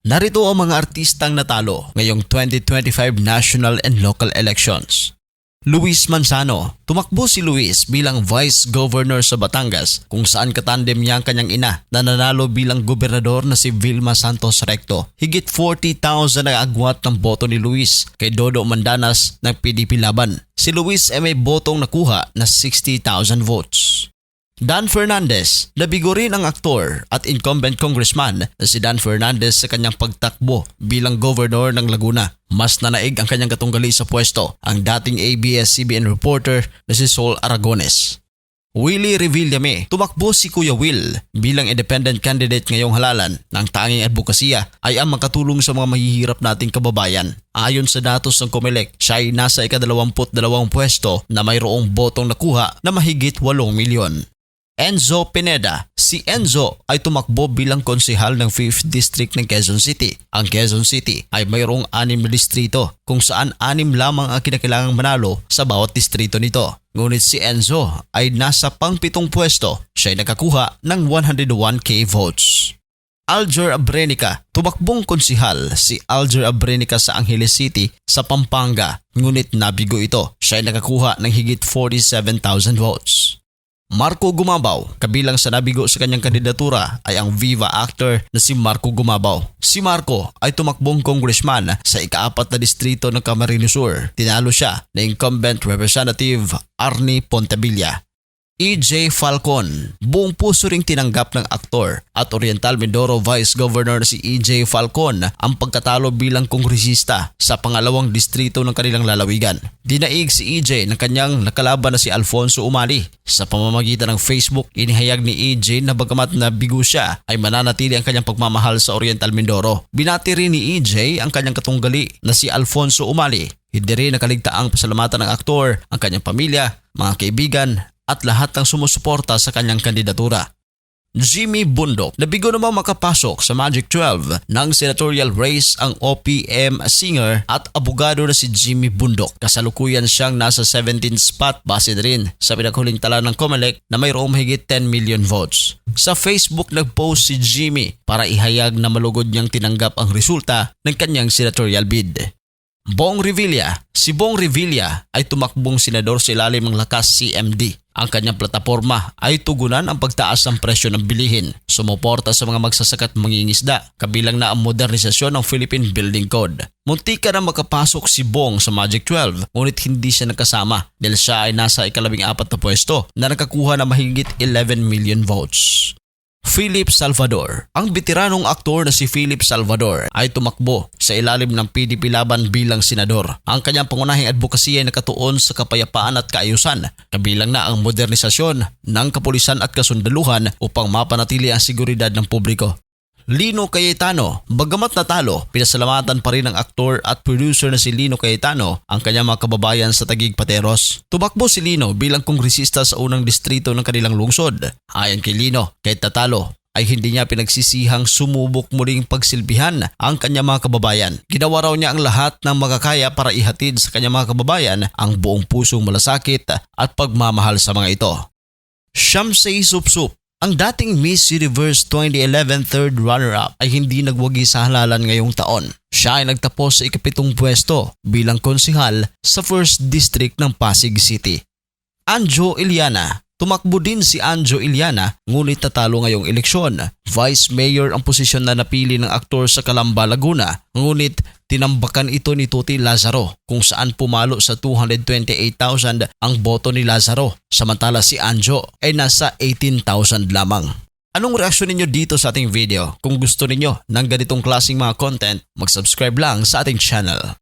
Narito ang mga artistang natalo ngayong 2025 national and local elections. Luis Manzano. Tumakbo si Luis bilang Vice Governor sa Batangas kung saan katandem niya ang kanyang ina na nanalo bilang gobernador na si Vilma Santos Recto. Higit 40,000 ang agwat ng boto ni Luis kay Dodo Mandanas ng PDP Laban. Si Luis ay may botong nakuha na 60,000 votes. Dan Fernandez. Nabigo rin ang aktor at incumbent congressman na si Dan Fernandez sa kanyang pagtakbo bilang governor ng Laguna. Mas nanaig ang kanyang katunggali sa pwesto ang dating ABS-CBN reporter na si Sol Aragones. Willie Revillame. Tumakbo si Kuya Will bilang independent candidate ngayong halalan. Ng tanging advokasya ay ang makatulong sa mga mahihirap nating kababayan. Ayon sa datos ng COMELEC, siya ay nasa ika-22 pwesto na mayroong botong nakuha na mahigit 8 milyon. Enzo Pineda. Si Enzo ay tumakbo bilang konsehal ng 5th District ng Quezon City. Ang Quezon City ay mayroong 6 na distrito kung saan 6 lamang ang kinakailangang manalo sa bawat distrito nito. Ngunit si Enzo ay nasa pang-7 pwesto. Siya ay nakakuha ng 101k votes. Alger Abrenica. Tumakbong konsehal si Alger Abrenica sa Angeles City sa Pampanga. Ngunit nabigo ito. Siya ay nakakuha ng higit 47,000 votes. Marco Gumabaw. Kabilang sa nabigo sa kanyang kandidatura ay ang Viva actor na si Marco Gumabaw. Si Marco ay tumakbong congressman sa ika-4 na distrito ng Camarines Sur. Tinalo siya na incumbent representative Arnie Pontevilla. EJ Falcon. Buong puso ring tinanggap ng aktor at Oriental Mindoro Vice Governor na si EJ Falcon ang pagkatalo bilang kongresista sa pangalawang distrito ng kanilang lalawigan. Dinaig si EJ ng kanyang nakalaban na si Alfonso Umali. Sa pamamagitan ng Facebook, inihayag ni EJ na bagamat nabigo siya ay mananatili ang kanyang pagmamahal sa Oriental Mindoro. Binati rin ni EJ ang kanyang katunggali na si Alfonso Umali. Hindi rin nakaligtaang pasalamatan ng aktor, ang kanyang pamilya, mga kaibigan, at lahat ng sumusuporta sa kanyang kandidatura. Jimmy Bundok. Nabigo namang makapasok sa Magic 12 ng senatorial race ang OPM singer at abogado na si Jimmy Bundok. Kasalukuyan siyang nasa 17th spot base rin sa pinaghuling tala ng COMELEC na mayroong mahigit 10 million votes. Sa Facebook nagpost si Jimmy para ihayag na malugod niyang tinanggap ang resulta ng kanyang senatorial bid. Bong Revilla. Si Bong Revilla ay tumakbong senador sa ilalim ng Lakas CMD. Ang kanyang plataporma ay tugunan ang pagtaas ng presyo ng bilihin, sumuporta sa mga magsasaka at mangingisda, kabilang na ang modernisasyon ng Philippine Building Code. Muntika na makapasok si Bong sa Magic 12 ngunit hindi siya nakasama dahil siya ay nasa ika-14 na pwesto na nakakuha ng mahigit 11 million votes. Philip Salvador. Ang veteranong aktor na si Philip Salvador ay tumakbo sa ilalim ng PDP Laban bilang senador. Ang kanyang pangunahing advokasya ay nakatuon sa kapayapaan at kaayusan, kabilang na ang modernisasyon ng kapulisan at kasundaluhan upang mapanatili ang seguridad ng publiko. Lino Cayetano. Bagamat natalo, pinasalamatan pa rin ng aktor at producer na si Lino Cayetano ang kanyang mga kababayan sa Taguig Pateros. Tumakbo si Lino bilang kongresista sa unang distrito ng kanilang lungsod. Ayon kay Lino, kahit natalo ay hindi niya pinagsisihang sumubok muling pagsilbihan ang kanyang mga kababayan. Ginawa raw niya ang lahat ng makakaya para ihatid sa kanyang mga kababayan ang buong pusong malasakit at pagmamahal sa mga ito. Shamsay Supsup. Ang dating Miss Universe 2011 third runner-up ay hindi nagwagi sa halalan ngayong taon. Siya ay nagtapos sa ika-7 pwesto bilang konsehal sa 1st District ng Pasig City. Anjo Iliana. Tumakbo din si Anjo Iliana ngunit natalo ngayong eleksyon. Vice Mayor ang posisyon na napili ng aktor sa Calamba, Laguna, ngunit tinambakan ito ni Tuti Lazaro kung saan pumalo sa 228,000 ang boto ni Lazaro samantala si Anjo ay nasa 18,000 lamang. Anong reaksyon ninyo dito sa ating video? Kung gusto ninyo ng ganitong klaseng mga content, mag-subscribe lang sa ating channel.